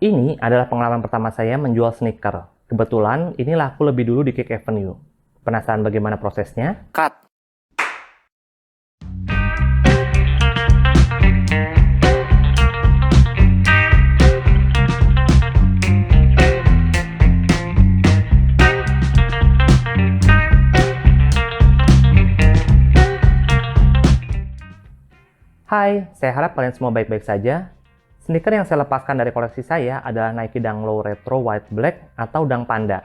Ini adalah pengalaman pertama saya menjual sneaker. Kebetulan, ini laku lebih dulu di Kick Avenue. Penasaran bagaimana prosesnya? Cut. Hai, saya harap kalian semua baik-baik saja. Sneaker yang saya lepaskan dari koleksi saya adalah Nike Dunk Low Retro White Black atau Dunk Panda.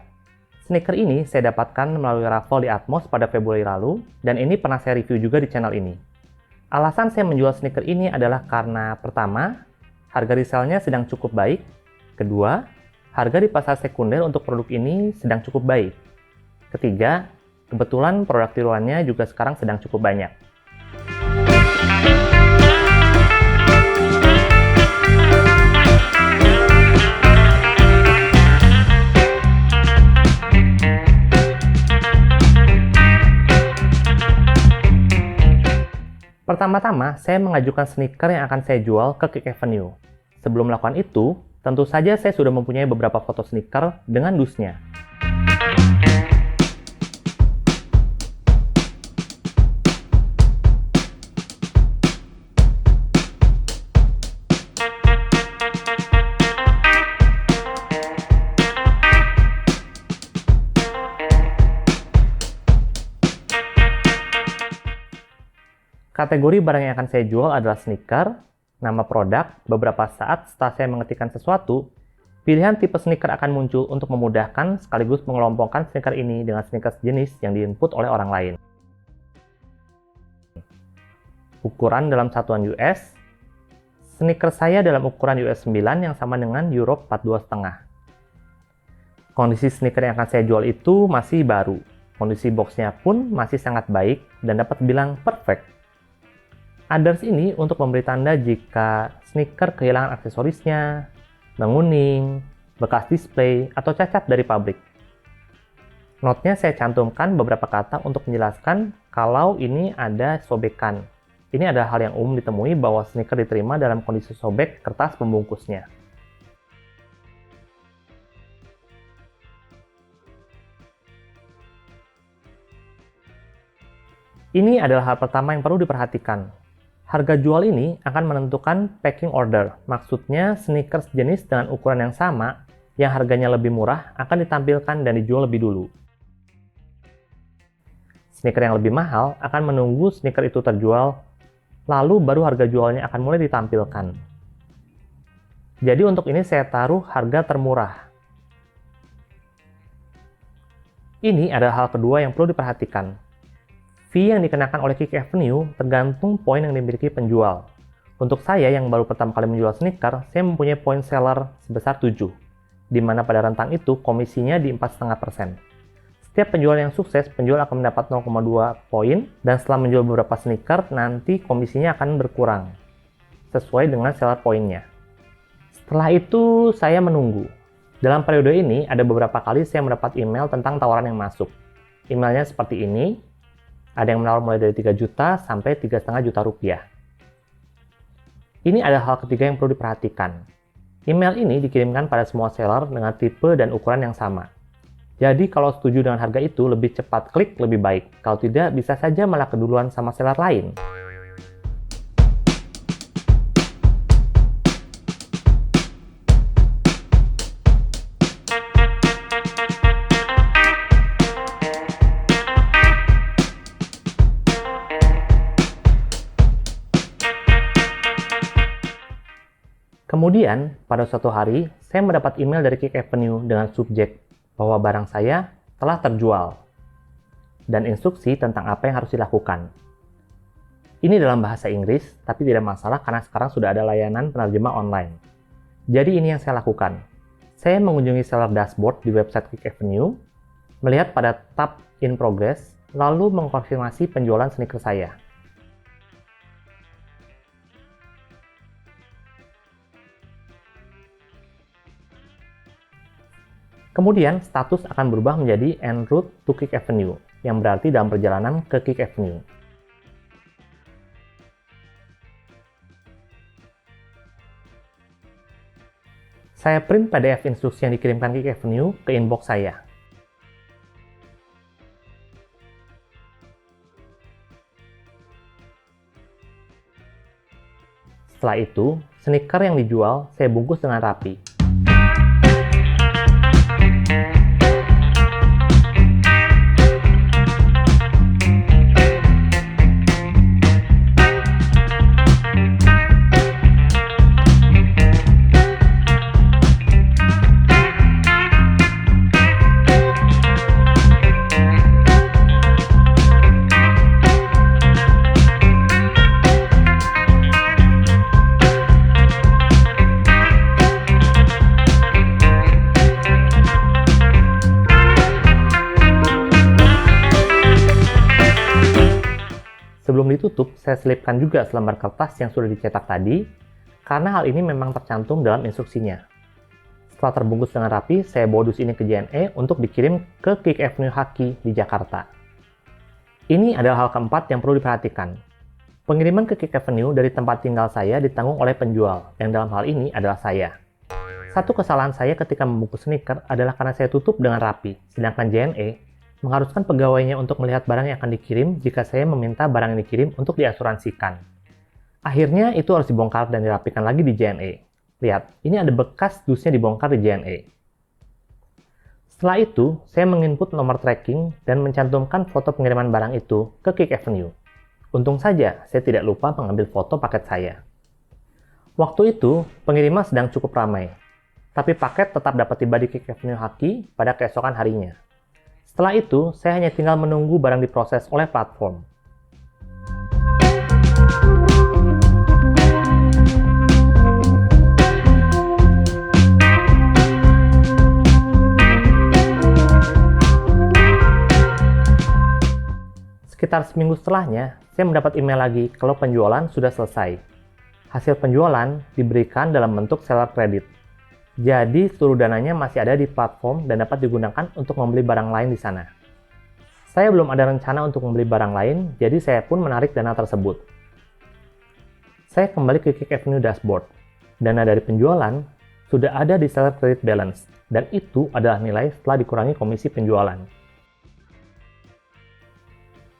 Sneaker ini saya dapatkan melalui raffle di Atmos pada Februari lalu, dan ini pernah saya review juga di channel ini. Alasan saya menjual sneaker ini adalah karena pertama, harga resellnya sedang cukup baik. Kedua, harga di pasar sekunder untuk produk ini sedang cukup baik. Ketiga, kebetulan produk tiruannya juga sekarang sedang cukup banyak. Pertama-tama, saya mengajukan sneaker yang akan saya jual ke Kick Avenue. Sebelum melakukan itu, tentu saja saya sudah mempunyai beberapa foto sneaker dengan dusnya. Kategori barang yang akan saya jual adalah sneaker, nama produk, beberapa saat setelah saya mengetikkan sesuatu, pilihan tipe sneaker akan muncul untuk memudahkan sekaligus mengelompokkan sneaker ini dengan sneaker sejenis yang di-input oleh orang lain. Ukuran dalam satuan US, sneaker saya dalam ukuran US 9 yang sama dengan Europe 42,5. Kondisi sneaker yang akan saya jual itu masih baru. Kondisi boxnya pun masih sangat baik dan dapat dibilang perfect. Others ini untuk memberi tanda jika sneaker kehilangan aksesorisnya, menguning, bekas display, atau cacat dari pabrik. Notnya saya cantumkan beberapa kata untuk menjelaskan kalau ini ada sobekan. Ini adalah hal yang umum ditemui bahwa sneaker diterima dalam kondisi sobek kertas pembungkusnya. Ini adalah hal pertama yang perlu diperhatikan. Harga jual ini akan menentukan packing order. Maksudnya, sneakers jenis dengan ukuran yang sama, yang harganya lebih murah, akan ditampilkan dan dijual lebih dulu. Sneaker yang lebih mahal akan menunggu sneaker itu terjual, lalu baru harga jualnya akan mulai ditampilkan. Jadi untuk ini saya taruh harga termurah. Ini adalah hal kedua yang perlu diperhatikan. Fee yang dikenakan oleh Kick Avenue tergantung poin yang dimiliki penjual. Untuk saya yang baru pertama kali menjual sneaker, saya mempunyai poin seller sebesar 7, di mana pada rentang itu komisinya di 4,5%. Setiap penjual yang sukses, penjual akan mendapat 0,2 poin, dan setelah menjual beberapa sneaker, nanti komisinya akan berkurang, sesuai dengan seller poinnya. Setelah itu, saya menunggu. Dalam periode ini, ada beberapa kali saya mendapat email tentang tawaran yang masuk. Emailnya seperti ini. Ada yang menawar mulai dari 3 juta sampai 3,5 juta rupiah. Ini adalah hal ketiga yang perlu diperhatikan. Email ini dikirimkan pada semua seller dengan tipe dan ukuran yang sama. Jadi kalau setuju dengan harga itu, lebih cepat klik lebih baik. Kalau tidak, bisa saja malah keduluan sama seller lain. Kemudian, pada suatu hari, saya mendapat email dari Kick Avenue dengan subjek bahwa barang saya telah terjual dan instruksi tentang apa yang harus dilakukan. Ini dalam bahasa Inggris, tapi tidak masalah karena sekarang sudah ada layanan penerjemah online. Jadi ini yang saya lakukan. Saya mengunjungi seller dashboard di website Kick Avenue, melihat pada tab In Progress, lalu mengkonfirmasi penjualan sneaker saya. Kemudian, status akan berubah menjadi en route to Kick Avenue, yang berarti dalam perjalanan ke Kick Avenue. Saya print PDF instruksi yang dikirimkan Kick Avenue ke inbox saya. Setelah itu, sneaker yang dijual saya bungkus dengan rapi. Sebelum ditutup, saya selipkan juga selembar kertas yang sudah dicetak tadi, karena hal ini memang tercantum dalam instruksinya. Setelah terbungkus dengan rapi, saya bawa dus ini ke JNE untuk dikirim ke Kick Avenue Haki di Jakarta. Ini adalah hal keempat yang perlu diperhatikan. Pengiriman ke Kick Avenue dari tempat tinggal saya ditanggung oleh penjual, yang dalam hal ini adalah saya. Satu kesalahan saya ketika membungkus sneaker adalah karena saya tutup dengan rapi, sedangkan JNE mengharuskan pegawainya untuk melihat barang yang akan dikirim jika saya meminta barang yang dikirim untuk diasuransikan. Akhirnya itu harus dibongkar dan dirapikan lagi di JNE. Lihat, ini ada bekas dusnya dibongkar di JNE. Setelah itu, saya menginput nomor tracking dan mencantumkan foto pengiriman barang itu ke Kick Avenue. Untung saja, saya tidak lupa mengambil foto paket saya. Waktu itu, pengiriman sedang cukup ramai, tapi paket tetap dapat tiba di Kick Avenue Haki pada keesokan harinya. Setelah itu, saya hanya tinggal menunggu barang diproses oleh platform. Sekitar seminggu setelahnya, saya mendapat email lagi kalau penjualan sudah selesai. Hasil penjualan diberikan dalam bentuk seller credit. Jadi, seluruh dananya masih ada di platform dan dapat digunakan untuk membeli barang lain di sana. Saya belum ada rencana untuk membeli barang lain, jadi saya pun menarik dana tersebut. Saya kembali ke Kick Avenue dashboard. Dana dari penjualan sudah ada di seller credit balance, dan itu adalah nilai setelah dikurangi komisi penjualan.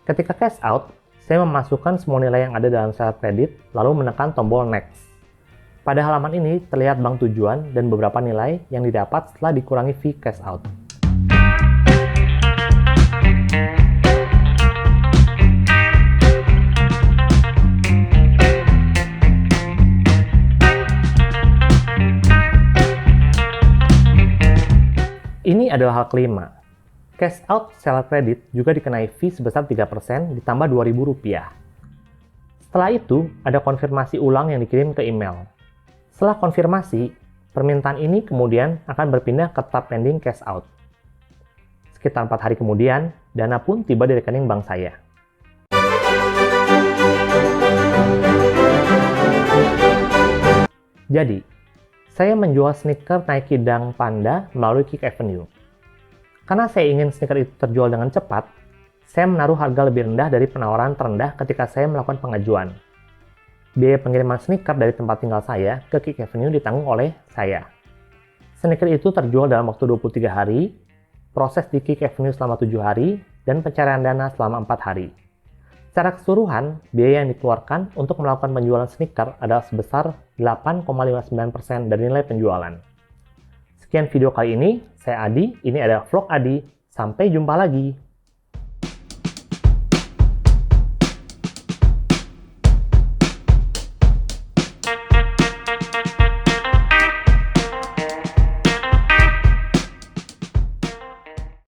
Ketika cash out, saya memasukkan semua nilai yang ada dalam seller credit, lalu menekan tombol next. Pada halaman ini terlihat bank tujuan dan beberapa nilai yang didapat setelah dikurangi fee cash out. Ini adalah hal kelima. Cash out seller credit juga dikenai fee sebesar 3% ditambah Rp2.000. Setelah itu, ada konfirmasi ulang yang dikirim ke email. Setelah konfirmasi, permintaan ini kemudian akan berpindah ke tab pending cash out. Sekitar 4 hari kemudian, dana pun tiba di rekening bank saya. Jadi, saya menjual sneaker Nike Dunk Panda melalui Kick Avenue. Karena saya ingin sneaker itu terjual dengan cepat, saya menaruh harga lebih rendah dari penawaran terendah ketika saya melakukan pengajuan. Biaya pengiriman sneaker dari tempat tinggal saya ke Kick Avenue ditanggung oleh saya. Sneaker itu terjual dalam waktu 23 hari, proses di Kick Avenue selama 7 hari, dan pencarian dana selama 4 hari. Secara keseluruhan, biaya yang dikeluarkan untuk melakukan penjualan sneaker adalah sebesar 8,59% dari nilai penjualan. Sekian video kali ini, saya Adi, ini adalah vlog Adi, sampai jumpa lagi.